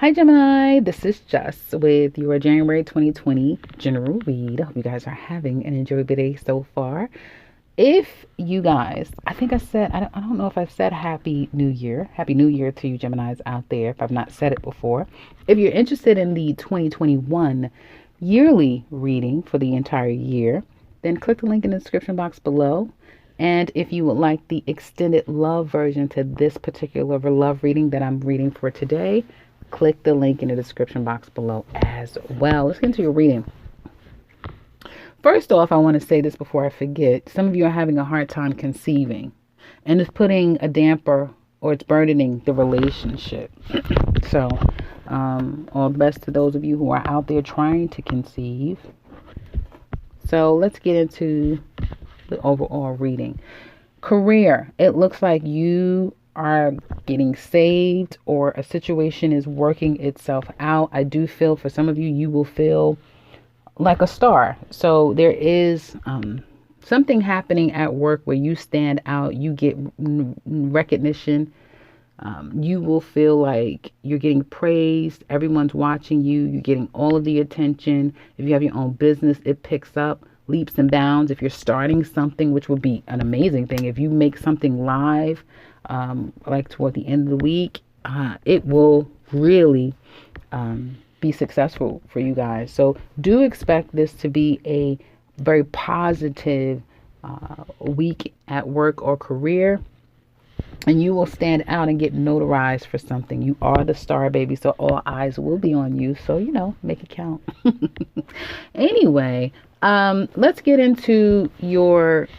Hi Gemini, this is Jess with your January 2020 general read. I hope you guys are having an enjoyable day so far. If you guys, I think I said, I don't know if I've said Happy New Year. Happy New Year to you Geminis out there if I've not said it before. If you're interested in the 2021 yearly reading for the entire year, then click the link in the description box below. And if you would like the extended love version to this particular love reading that I'm reading for today, click the link in the description box below as well. Let's get into your reading. First off, I want to say this before I forget. Some of you are having a hard time conceiving, and it's putting a damper or it's burdening the relationship. So, all the best to those of you who are out there trying to conceive. So let's get into the overall reading. Career. It looks like you are getting saved or a situation is working itself out. I do feel for some of you, you will feel like a star. So there is something happening at work where you stand out, you get recognition. You will feel like you're getting praised. Everyone's watching you. You're getting all of the attention. If you have your own business, it picks up leaps and bounds. If you're starting something, which would be an amazing thing, if you make something live, like toward the end of the week, it will really be successful for you guys. So do expect this to be a very positive week at work or career. And you will stand out and get notarized for something. You are the star, baby. So all eyes will be on you. So, make it count. Anyway, let's get into your...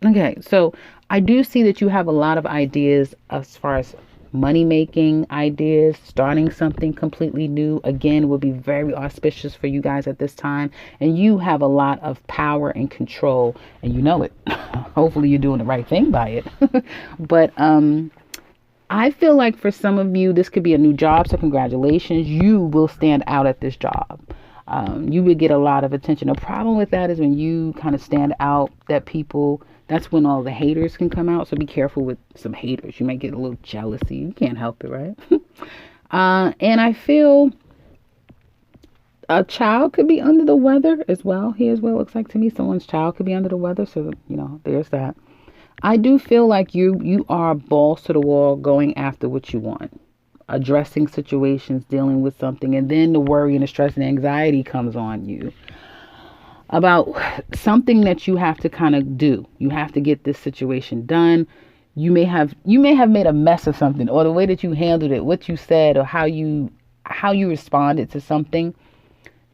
Okay, so I do see that you have a lot of ideas as far as money-making ideas. Starting something completely new, again, will be very auspicious for you guys at this time. And you have a lot of power and control, and you know it. Hopefully you're doing the right thing by it. But I feel like for some of you, this could be a new job. So congratulations. You will stand out at this job. You will get a lot of attention. The problem with that is when you kind of stand out, that's when all the haters can come out. So be careful with some haters. You might get a little jealousy. You can't help it, right? And I feel a child could be under the weather as well. Here's what it looks like to me. Someone's child could be under the weather. So, there's that. I do feel like you are balls to the wall going after what you want. Addressing situations, dealing with something. And then the worry and the stress and anxiety comes on you about something that you have to kind of do. You have to get this situation done. You may have made a mess of something, or the way that you handled it, what you said, or how you responded to something.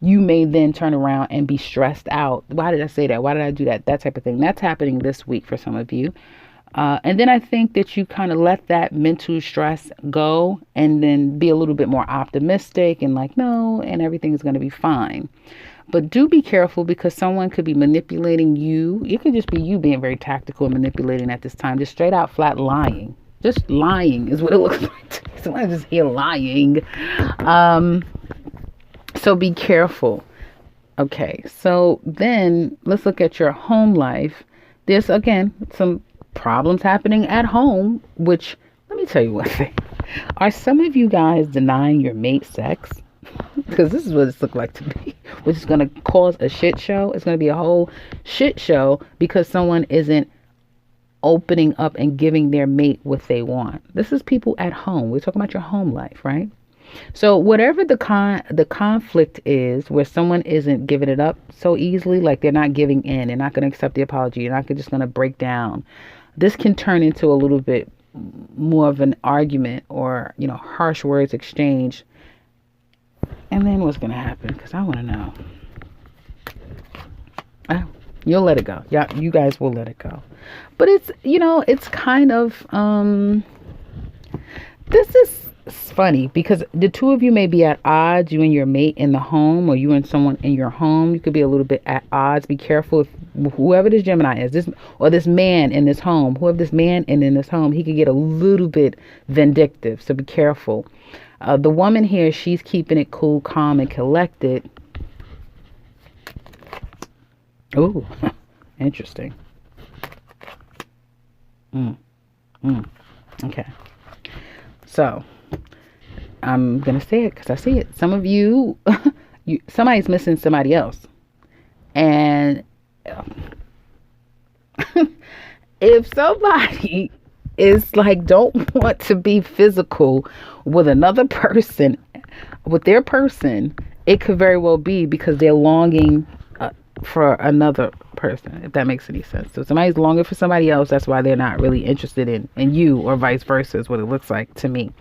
You may then turn around and be stressed out. Why did I say that? Why did I do that? That type of thing. That's happening this week for some of you. And then I think that you kind of let that mental stress go and then be a little bit more optimistic and like, no, and everything is going to be fine. But do be careful because someone could be manipulating you. It could just be you being very tactical and manipulating at this time. Just straight out flat lying. Just lying is what it looks like. Someone just here lying. So be careful. Okay, so then let's look at your home life. There's, again, some problems happening at home, which, let me tell you one thing. Are some of you guys denying your mate sex? Because this is what it's looked like to me, which is going to cause a shit show. It's going to be a whole shit show because someone isn't opening up and giving their mate what they want. This is people at home. We're talking about your home life, right? So whatever the conflict is, where someone isn't giving it up so easily, like they're not giving in, they're not going to accept the apology, you're not just going to break down. This can turn into a little bit more of an argument or, harsh words exchange. And then what's going to happen? Because I want to know. You'll let it go. Yeah, you guys will let it go. But it's, it's kind of, this is funny because the two of you may be at odds, you and your mate in the home, or you and someone in your home. You could be a little bit at odds. Be careful if whoever this Gemini is, this man in this home, in this home, he could get a little bit vindictive. So be careful. The woman here, she's keeping it cool, calm, and collected. Ooh, interesting. Okay. So I'm going to say it because I see it. Some of you, somebody's missing somebody else. And if somebody is like, don't want to be physical with another person, with their person, it could very well be because they're longing for another person, if that makes any sense. So somebody's longing for somebody else, that's why they're not really interested in you, or vice versa is what it looks like to me.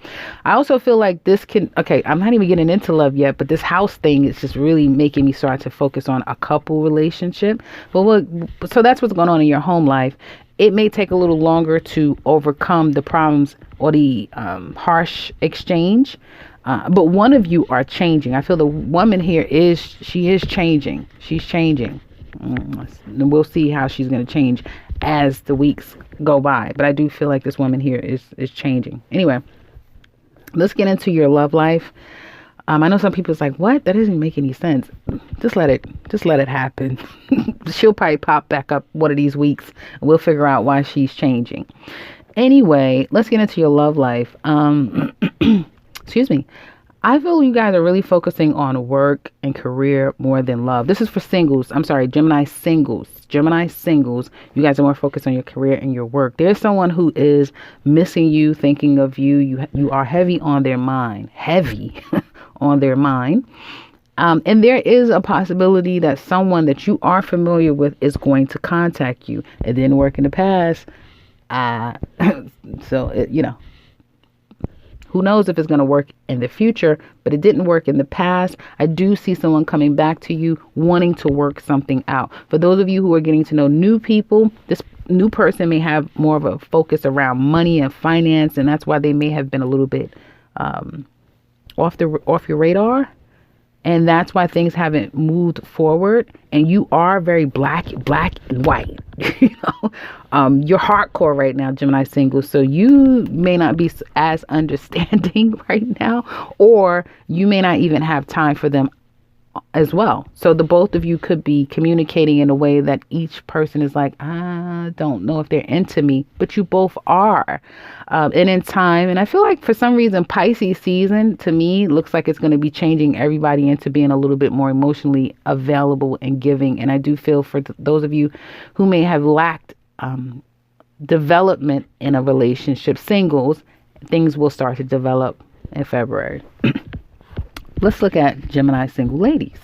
I also feel like this can, okay, I'm not even getting into love yet, but this house thing is just really making me start to focus on a couple relationship. So that's what's going on in your home life. It may take a little longer to overcome the problems or the harsh exchange. But one of you are changing. I feel the woman here is changing. She's changing. And we'll see how she's going to change as the weeks go by. But I do feel like this woman here is changing. Anyway, let's get into your love life. I know some people's like, what? That doesn't make any sense. Just let it happen. She'll probably pop back up one of these weeks and we'll figure out why she's changing. Anyway, let's get into your love life. Excuse me. I feel you guys are really focusing on work and career more than love. This is for singles. I'm sorry, Gemini singles. Gemini singles. You guys are more focused on your career and your work. There's someone who is missing you, thinking of you. You are heavy on their mind. Heavy on their mind. And there is a possibility that someone that you are familiar with is going to contact you. It didn't work in the past. Who knows if it's going to work in the future, but it didn't work in the past. I do see someone coming back to you wanting to work something out. For those of you who are getting to know new people, this new person may have more of a focus around money and finance, and that's why they may have been a little bit off your radar. And that's why things haven't moved forward. And you are very black and white. You're hardcore right now, Gemini single. So you may not be as understanding right now, or you may not even have time for them as well. So the both of you could be communicating in a way that each person is like, I don't know if they're into me, but you both are. And in time, and I feel like for some reason, Pisces season to me looks like it's going to be changing everybody into being a little bit more emotionally available and giving. And I do feel for those of you who may have lacked development in a relationship, singles, things will start to develop in February. Let's look at Gemini single ladies.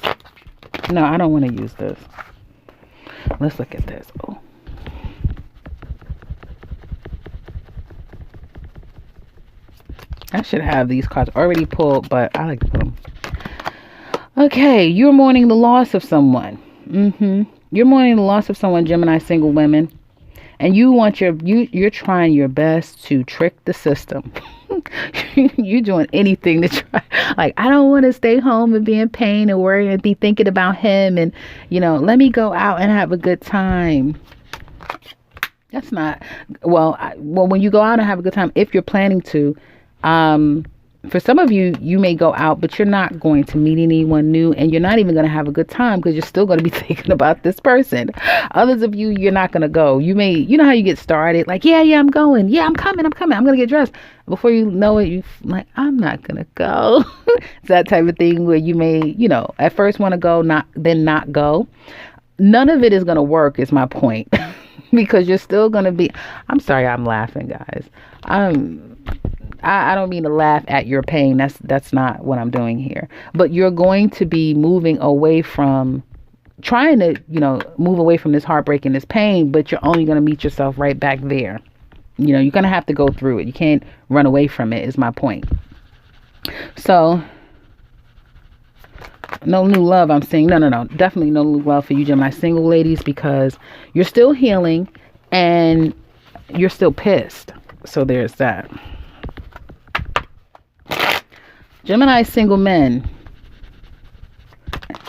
No, I don't want to use this. Let's look at this. Oh. I should have these cards already pulled, but I like to put them. Okay, you're mourning the loss of someone. You're mourning the loss of someone, Gemini single women. And you're trying your best to trick the system. You're doing anything to try. Like, I don't want to stay home and be in pain and worry and be thinking about him. And, let me go out and have a good time. That's not, when you go out and have a good time, if you're planning to, for some of you, you may go out, but you're not going to meet anyone new, and you're not even going to have a good time because you're still going to be thinking about this person. Others of you, you're not going to go. You know how you get started, like, yeah, I'm going. Yeah, I'm coming. I'm going to get dressed. Before you know it, you like, I'm not going to go. It's that type of thing where you may, at first want to go, then not go. None of it is going to work is my point because you're still going to be, I'm sorry, I'm laughing, guys. I don't mean to laugh at your pain. That's not what I'm doing here. But you're going to be moving away from trying to, move away from this heartbreak and this pain, but you're only going to meet yourself right back there. You're going to have to go through it. You can't run away from it is my point. So no new love. I'm saying no. Definitely no new love for you, Gemini single ladies, because you're still healing and you're still pissed. So there's that. Gemini single men.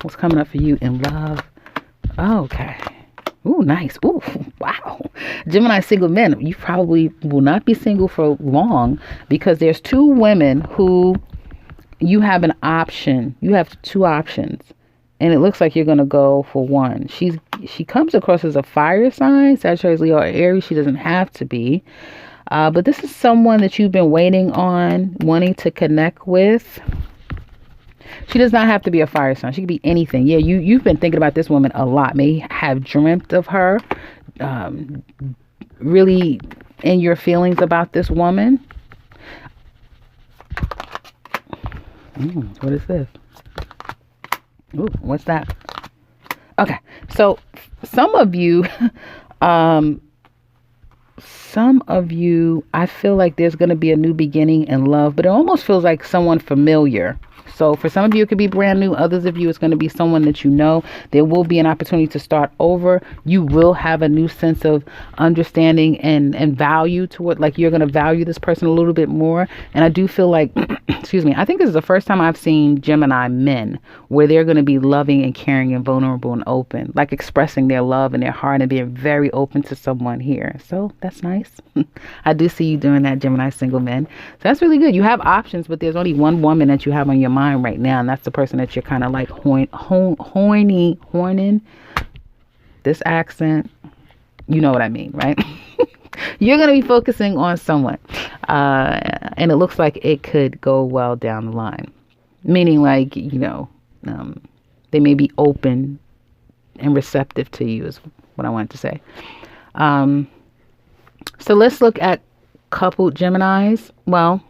What's coming up for you in love? Okay. Ooh, nice. Ooh, wow. Gemini single men. You probably will not be single for long because there's two women who you have an option. You have two options. And it looks like you're going to go for one. She comes across as a fire sign, Sagittarius, Leo, or Aries. She doesn't have to be. But this is someone that you've been waiting on, wanting to connect with. She does not have to be a fire sign. She could be anything. Yeah, you've been thinking about this woman a lot. May have dreamt of her. Really in your feelings about this woman. What is this? Ooh, what's that? Okay, so some of you, I feel like there's going to be a new beginning in love, but it almost feels like someone familiar. So for some of you, it could be brand new. Others of you, it's going to be someone that you know. There will be an opportunity to start over. You will have a new sense of understanding and value to what, like you're going to value this person a little bit more. And I do feel like, excuse me, I think this is the first time I've seen Gemini men where they're going to be loving and caring and vulnerable and open, like expressing their love and their heart and being very open to someone here. So that's nice. I do see you doing that, Gemini single men. So that's really good. You have options, but there's only one woman that you have on your mind right now, and that's the person that you're kind of like horning. This accent, you know what I mean, right? You're going to be focusing on someone, and it looks like it could go well down the line, meaning like, they may be open and receptive to you is what I wanted to say. So let's look at coupled Geminis. Well,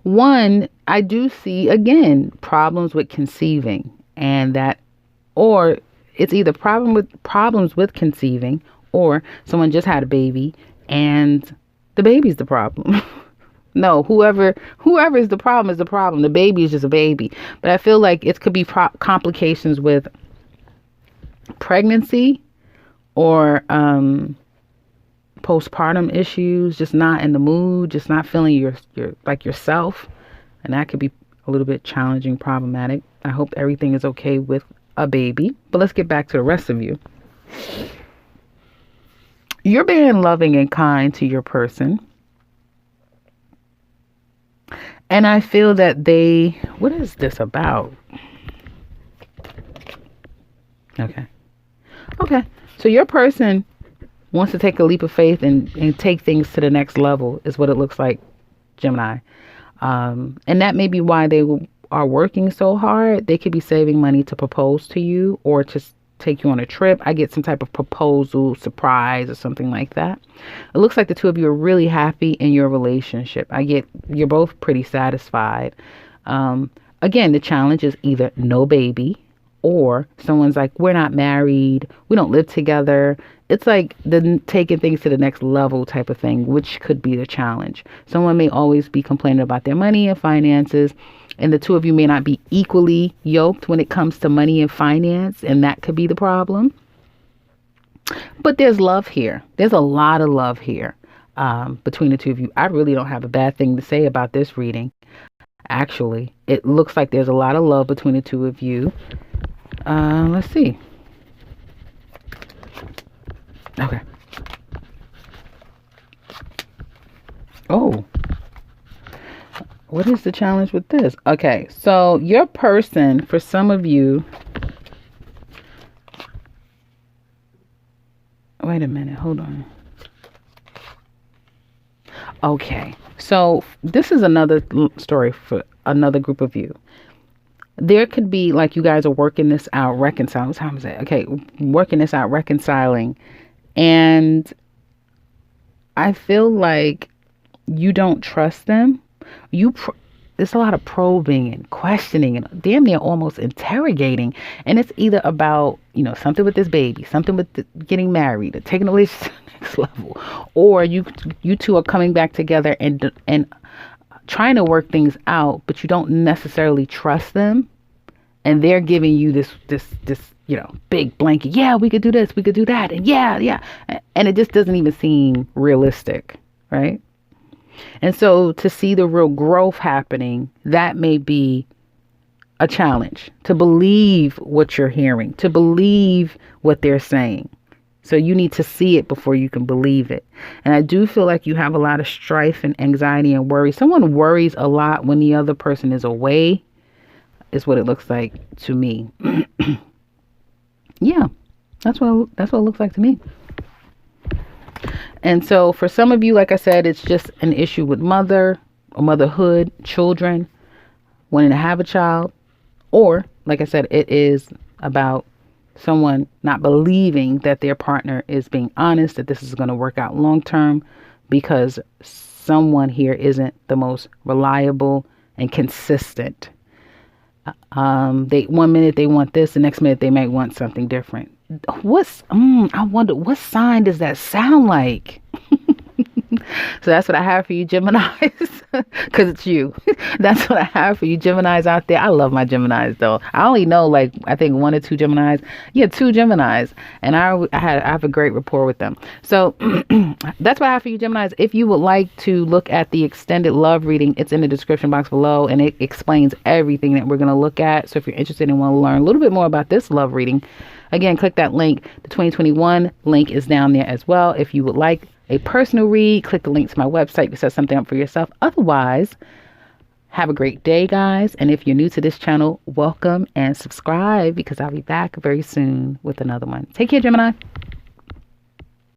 one, I do see, again, problems with conceiving, and that, or it's either problems with conceiving, or someone just had a baby and the baby's the problem. No, whoever is the problem is the problem. The baby is just a baby. But I feel like it could be complications with pregnancy or postpartum issues, just not in the mood, just not feeling your like yourself. And that could be a little bit challenging, problematic. I hope everything is okay with a baby. But let's get back to the rest of you. You're being loving and kind to your person. And I feel that what is this about? Okay. So your person wants to take a leap of faith and take things to the next level is what it looks like, Gemini. And that may be why they are working so hard. They could be saving money to propose to you or to take you on a trip. I get some type of proposal, surprise, or something like that. It looks like the two of you are really happy in your relationship. You're both pretty satisfied. Again, the challenge is either no baby or someone's like, we're not married, we don't live together. It's like the taking things to the next level type of thing, which could be the challenge. Someone may always be complaining about their money and finances, and the two of you may not be equally yoked when it comes to money and finance, and that could be the problem. But there's love here. There's a lot of love here between the two of you. I really don't have a bad thing to say about this reading. Actually, it looks like there's a lot of love between the two of you. Let's see. Okay. Oh, what is the challenge with this? Okay, so your person, for some of you, wait a minute, hold on. Okay, so this is another story for another group of you. There could be like you guys are working this out, reconciling. What time is it? Okay, working this out, reconciling. And I feel like you don't trust them. There's a lot of probing and questioning and damn near almost interrogating. And it's either about, something with this baby, something with getting married, or taking a relationship to the next level. Or you two are coming back together and trying to work things out, but you don't necessarily trust them. And they're giving you this big blanket. Yeah, we could do this. We could do that. And yeah. And it just doesn't even seem realistic. Right. And so to see the real growth happening, that may be a challenge to believe what you're hearing, to believe what they're saying. So you need to see it before you can believe it. And I do feel like you have a lot of strife and anxiety and worry. Someone worries a lot when the other person is away, is what it looks like to me. Yeah, that's what it looks like to me. And so for some of you, like I said, it's just an issue with motherhood, children, wanting to have a child. Or, like I said, it is about someone not believing that their partner is being honest, that this is going to work out long term, because someone here isn't the most reliable and consistent. They 1 minute they want this, the next minute they might want something different. I wonder, what sign does that sound like? So that's what I have for you, Geminis, because it's you. That's what I have for you, Geminis out there. I love my Geminis, though. I only know, like, I think 1 or 2 Geminis. Yeah, 2 Geminis, and I have a great rapport with them. So that's what I have for you, Geminis. If you would like to look at the extended love reading, it's in the description box below, and it explains everything that we're going to look at. So if you're interested and want to learn a little bit more about this love reading, again, click that link. The 2021 link is down there as well. If you would like a personal read, click the link to my website to set something up for yourself. Otherwise, have a great day, guys. And if you're new to this channel, welcome and subscribe, because I'll be back very soon with another one. Take care, Gemini.